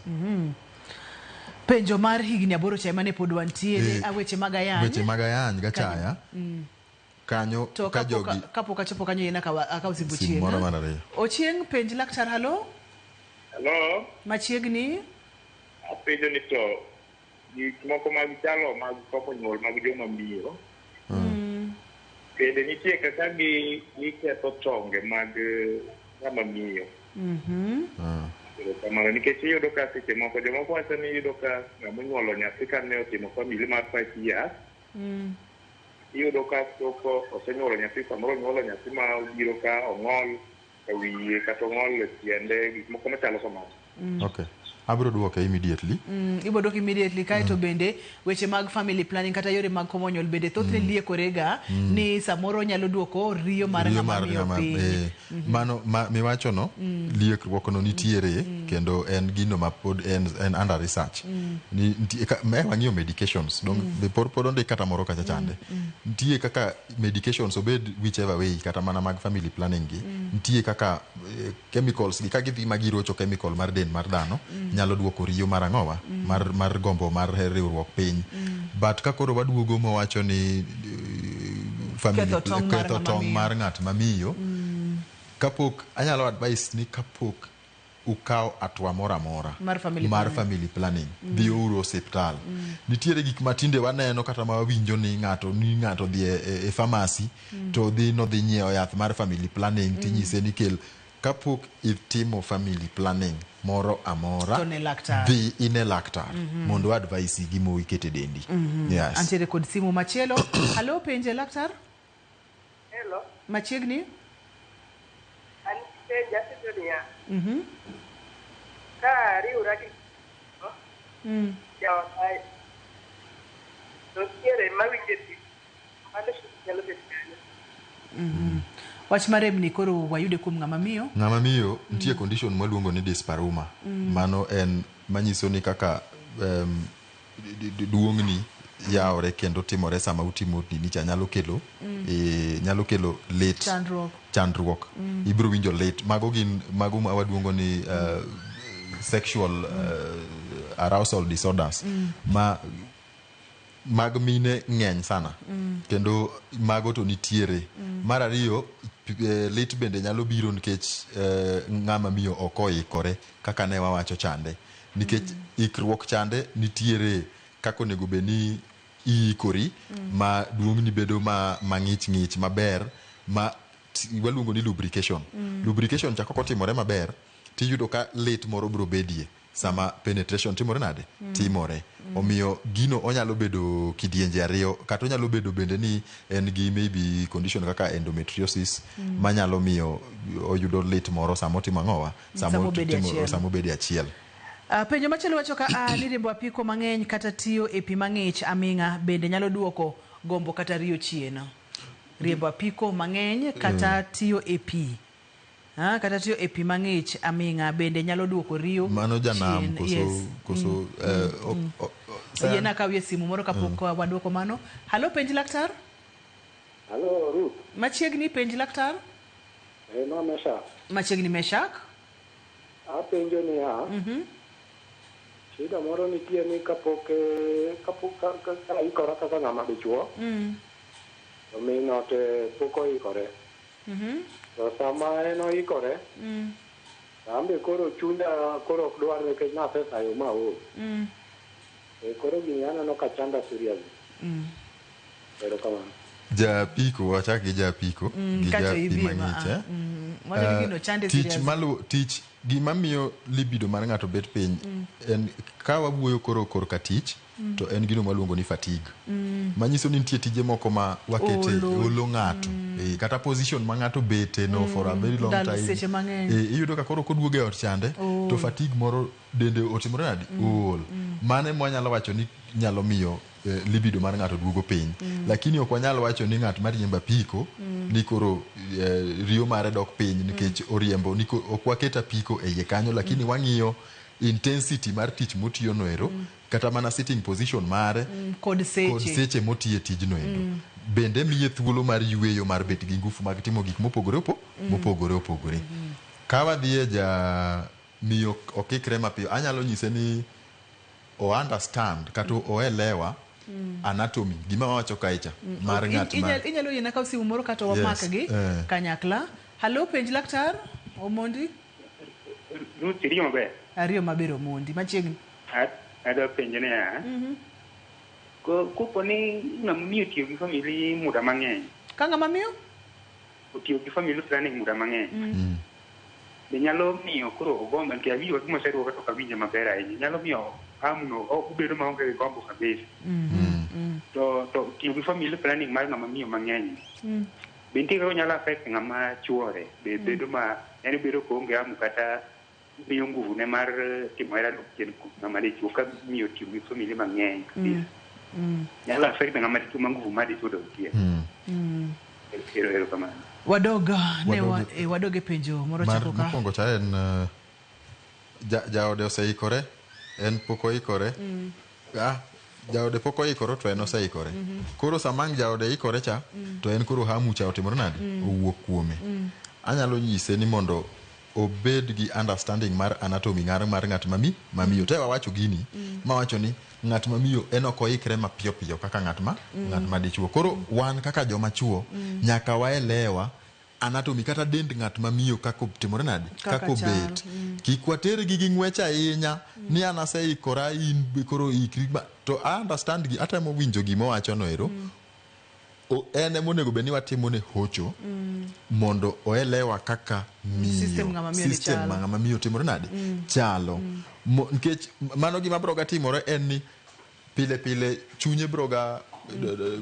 Penjo mar higni 8 cha mane pod wantiere aweche mag ayany. Weche mag ayany gachaya. Kanyo ka jogi kapo kachopo kanyo yena ka usibu chieng. Ochieng penj laktar. Hello? Hello? Machiegni? Apenjo ni to gik moko mag chalo mag kopo nyuol mag joma miyo. Bende nitie kaka giketho tonge mag ng'ama miyo. Kamano nikech iyudo ka seche moko jomoko wacho ni iyudo ka ng'ama onyuolo nyathi ka ne otimo famili mar 5 years. Iyudo ka soko osenyuolo nyathi, samoro onyuolo nyathi ma obiro ka ong'ol e wiye kata ong'ol e tiende, gik moko machalo kamano. Okay. Abro duoke immediately. Ibo dok immediately kaito bende weche mag family planning kata yore mag komo nyuol bende thothne liekorega ni samoro nyalo duoko riyo mar ng'ama miyo piny. Mano miwacho no liekruok no nitiere kendo en gino ma pod en under research. Ni me wang'iyo medications donc be pod onde kata moro kacha chande. Nitie kaka medications obed whichever way kata mana mag family planning gi. Nitie kaka chemicals gi ka gidhi magirocho chemical mar den mar dhano nyalo duoko riyo mar ang'owa mar gombo mar riwruok piny. But ka koro waduogo mowacho ni family ketho tong' mar ng'at mamiyo, kapok anyalo advice ni kapok ukaw atwa mora mora mar family planning dhi uru hospital. Nitiere gik matinde waneno kata ma winjo ni ng'ato dhi e pharmacy to dhi nyiewo yath mar family planning tinyise ni kel. Kapok itimo family planning moro amora dhi ine laktar mondo advice gi mo ikete dendi. Yes. Antere kod simu machielo. Hello, penje laktar. Hello. Machiegni? Anite Jasidonia. Ka riura ki. Ya ai. To quiere mawinjeti. Ande nyalo bedo. Wach marem ni koro wayude kuom ng'ama miyo nitie condition mwaluongo ni dyspareunia. Mano en manyiso ni kaka duong'ni yaore kendo timore sama utimo ni cha nyalo kelo lit chandruok. Ibro winjo lit. Mago ma waduongo ni sexual arousal disorders. Ma mag mine ng'eny sana kendo mago to nitiere. Mar ariyo lit bende nyalo biro nikech ng'ama miyo ok oikore kaka ne wawacho chande, nikech ikruok chande nitiere kaka onego bed ni iikori ma duong'ni bedo mang'ich ng'ich maber, ma waluongo ni lubrication. Lubrication chako kotimore maber tiyudo ka lit moro bro bedie sama penetration timore nade timore. Omiyo gino onyalo bedo kidienje ariyo, kata onyalo bedo bende ni en gi maybe condition kaka endometriosis manyalo miyo oyudo lit moro sama otimo ang'owa sama obede achiel. Penjo machielo wacho ka ni riembo apiko mang'eny kata tiyo e pi mang'ich aming'a bende nyalo duoko gombo kata riyo chien. Riembo apiko mang'eny kata tiyo e pi kata tiyo e pi mang'ich aming'a bende nyalo duoko riyo chien. Mano janam koso yena kawie simu moro kapok waduoko mano. Halo penj laktar? Halo Ruth. Machiegni penj laktar? No Meshak. Machiegni Meshak? Apenjo ni shida moro nitie ni kapok ikora kaka ng'ama dichuo omino pok oikore. To sama en oikore ambe koro chunya koro ok dwar nikech napesa yo maol. Koro gini aneno ka chanda serious. Pero kamano. Japiko, wachak gi japiko gi japi mang'ich. Tich gima miyo libido mar ng'ato bet piny en ka wawuoyo korka tich to en gino maluongo ni fatigue. Manyiso ni nitie tije moko ma wakete olo ng'ato kata position ma ng'ato bete no for a very long time. Iyudo ka koro koduoge ot chande to fatigue moro dende otimore nadi ol. Mane mwanyalo wacho ni nyalo miyo libido mar ng'ato duogo piny. Lakini ok wanyalo wacho ni ng'at mariembo apiko ni koro riyo mare dok piny nikech oriembo ok waketa apiko e iye kanyo, lakini wang'iyo intensity mar tich motiyo no ero kata mana sitting position mare kod seche motiye tijno ero. Bende miye thuolo mar yueyo mar bet gi ngufu mag timo gik mopogore opogore. Ka wadhi e ja miyo okikre mapiyo, anyalo nyise ni o understand kata oelewa anatomy gima wacho kaicha mar ng'at ma inyalo yena ka simu moro kata wamak gi kanyakla. Halo penj laktar Omondi? Riyo maber. Ariyo maber Omondi machiegni. Adwa penjo ne kopo ni ng'ama miyo tiyo gi famili muda mang'eny. Ka ng'ama miyo? Otiyo gi famili planning muda mang'eny. Be nyalo miyo koro ogombo nke awiyo gima seruo kata kawinjo maber ahinya. Nyalo miyo hamuno obedo maonge gi gombo kabisa. To tiyo gi famili planning mar ng'ama miyo mang'eny. Be nitie kaka nyalo affect ng'ama chuore. Be bedo ma en bedo koonge hamu kata miyo nguvu ne mar timo hera dok chien ng'ama dichuo ka miyo tiyo gi famili mang'eny kabisa. Nyalo affect ng'ama dichuo ma nguvu ma dichuo dok chien. Ero kamano. Wadoge penjo moro chako ka. Mokwongo cha en jaode oseikore, en pok oikore. Jaode pok oikore to en oseikore. Koro samang jaode ikore cha to en koro hamu cha otimore nade owuok kuome. Anyalo nyise ni mondo obed gi understanding mar anatomy mar ng'at mamiyo. Te wawacho gini ma wacho ni ng'at mamiyo en ok oikre mapiyo piyo kaka ng'at ma dichuo. Koro wan kaka joma chuo nyaka waelewa anatomy kata dend ng'at mamiyo kako timore nade kako bet. Kik water gi ng'wech ahinya ni an aseikora in koro ikri to understand gi atemo winjo gima wacho no ero. En monego bed ni watimo ne hocho mondo oelewa kaka miyo system ng'ama miyo timore nade chalo. Nikech mano gima broga timore en ni pile chunye broga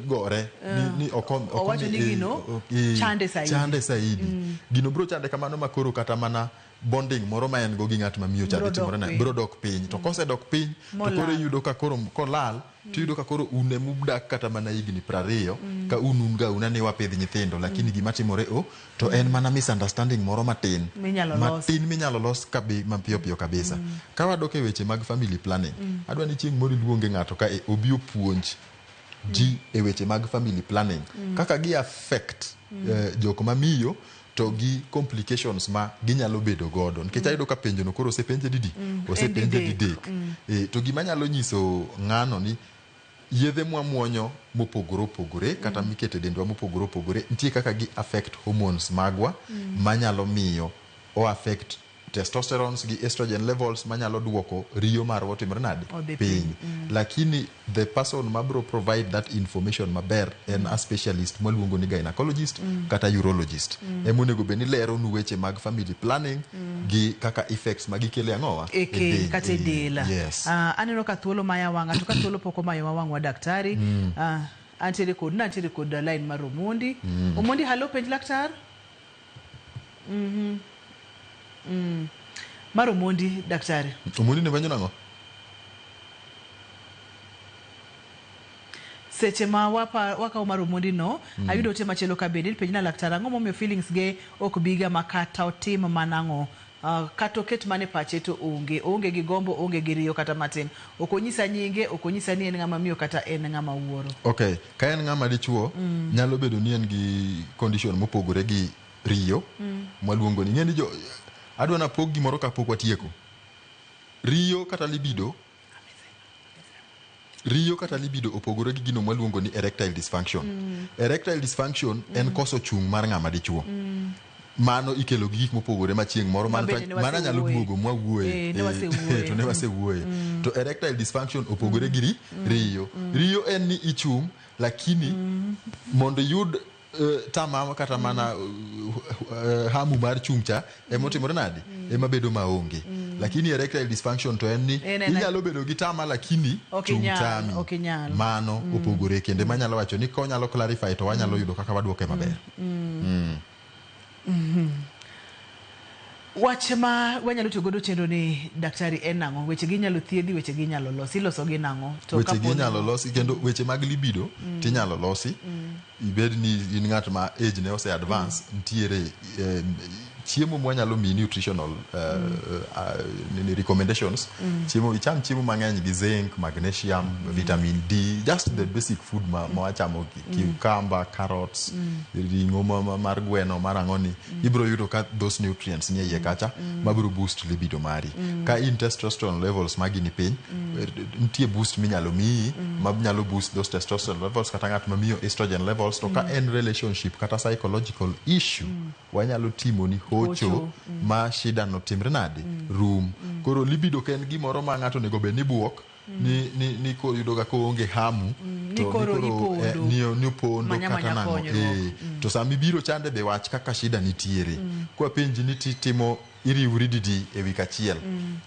gore ni owacho ni gino chande saidi. Gino bro chande kamano makoro kata mana bonding moro ma en go gi ng'at mamiyo chande timore nade bro dok piny. To kose dok piny to koro iyudo ka koro kolal tiyudo ka koro une mudak kata mana higni 20 ka una ni wapidh nyithindo, lakini gima timore to en mana misunderstanding moro matin minyalo los mapiyo kabisa. Ka wadok e weche mag family planning, adwa ni chieng' moro iluonge ng'ato ka obi opuonj ji e weche mag family planning kaka gi affect jok mamiyo to gi complications ma ginyalo bedo godo. Nikech ayudo ka penjo no koro osepenje didek. To gima nyalo nyiso ng'ano ni yedhe mwamuonyo mopogore opogore kata mikete dendwa mopogore opogore nitie kaka gi affect hormones magwa manyalo miyo o affect testosterone gi estrogen levels manyalo duoko riyo marwa timre nade piny lakini the person mabro provide that information maber en a specialist mwaluongo ni gynecologist kata urologist emonego beni lero nu weche mag family planning gi kaka effects magikele ang'owa kata dela yes. Aneno ka thuolo maya wanga to ka thuolo poko mayo wangwa daktari antiere kod line mar Omondi Omondi halo penj laktar mar Omondi daktari Omondi ne banyo nango seche ma waka mar Omondi no ayudo te machelo ka bedil penjna laktar ang'o momiyo feelings ge ok biga makata otim manang'o kata oket mane pache to onge gi gombo onge gi riyo kata matin okonyisa nyinge okonyisa ni en ng'ama miyo kata en ng'ama wuoro. Okay, ka en ng'ama dichuo nyalo bedo ni en gi condition mopogore gi riyo mwaluongo ni ng'eni jo adwa na pog gimoro kapok watieko. Riyo kata libido opogore gi gino mwaluongo ni erectile dysfunction. Erectile dysfunction en koso chung mar ng'ama dichuo. Mano ikelo gi gik mopogore machieng' moro mana nyalo duogo mwawuoye to ne wasewuoye to erectile dysfunction opogore gi riyo en ni ichung' lakini mondo yud tamama kata mana hamu mar chungcha emotimore nade ema bedo maonge lakini erectile dysfunction to en ni inyalo bedo gi tama lakini chungtami mano opogore kende manyalo wacho ni ko nyalo clarify to wanyalo yudo kaka wadwoke maber. Wache ma wanyalo tiyogodo chenro ni daktari en nang'o weche gi nyalo thiedhi weche gi nyalo losi iloso gi nang'o to weche gi nyalo losi kendo weche mag libido tinyalo losi ibed ni in ng'at ma age ne ose advance ntiere chiemo mwanyalo mi nutritional recommendations chiemo icham chiemo mang'eny gi zinc magnesium vitamin D just the basic food ma wachamo cucumber carrots ring'o mar gweno mar ang'oni ibro yudo ka those nutrients nie iye kacha mabiro boost libido mari ka in testosterone levels magi ni piny nitie boost minyalo miyi manyalo boost those testosterone levels kata ng'at mamiyo estrogen levels to ka en relationship kata psychological issue wanyalo timo ni hocho ma shida no timre nade room koro libido ken gimoro ma ng'ato nego be ni buok ni ko yudo ga ko onge hamu to ni opondo kata nango to sami biro chande be wach kaka shida nitiere kwa penji ni timo iriwri didi e wik achiel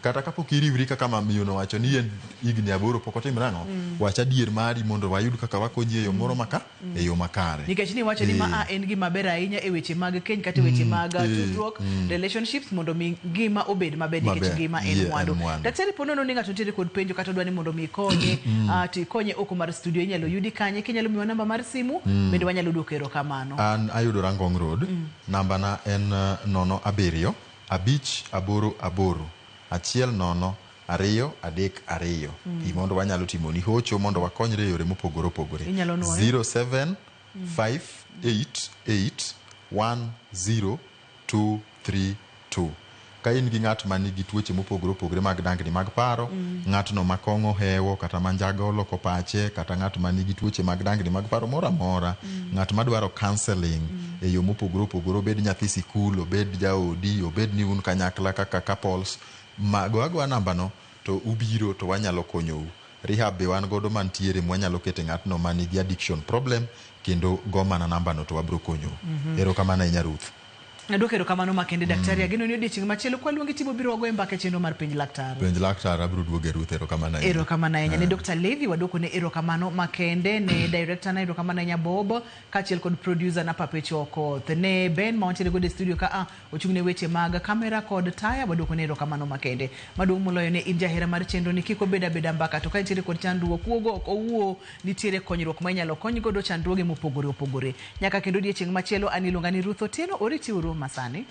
kata kapok iriwri kaka mamiyo no wacho ni en igni aboro pok otimre ang'o wacha dier mari mondo wayud kaka wakonyi e yo moro maka e yo makare nikech ni wacho ni ma en gima ber ahinya e weche mag keny kata weche mag tudruok relationships mondo mi gima obed maber nikech gima en mwandu daktari ponono ni ng'ato nitiere kod penjo kata dwani mondo mi konye tikonye oko mar studio inyalo yudi kanye kinyalo miwa namba mar simu bende wanyalo duoko erokamano an ayudo Rangong Road namba na en 07 abich aboro aboro 1032 mondo wanyalo timo ni hocho mondo wakonyre yore mopogore opogore 0758810232 ka in gi ng'at ma nigi tuoche mopogore opogore mag dangni mag paro ng'atno ma kong'o hewo kata manjago oloko pache kata ng'at ma nigi tuoche mag dangni mag paro moro amora ng'at ma dwaro counseling e yo mopogore opogore obed nyathi sikul obed jaodi obed ni un kanyakla kaka couples go namba no to ubiro to wanyalo konyou rehab be wan godo mantiere mwanyalo kete ng'atno ma nigi addiction problem kendo go mana namba no to wabro konyou erokamano ahinya Ruth. Naduoko erokamano makende daktari ageno ni odiochieng' machielo kwa luongi timo biro wagoye mbaka chenro mar penj laktar abro duoge Ruth erokamano ahinya ne Dr. Levi waduoko ne erokamano makende ne director na erokamano ahinya Bob kaachiel kod producer na Papecho Okoth ne Ben ma wantiere godo e studio ka ochung' ne weche mag kamera kod taya waduoko ne erokamano makende maduong' moloyo ne in jahera mar chenro ni kiko beda mbaka to ka nitiere kod chandruok kuogo ok owuo nitiere konyruok ma inyalo kony godo chandruoge mopogore opogore nyaka kendo odiochieng' machielo an iluonga ni Ruth Otieno oritiuru masani.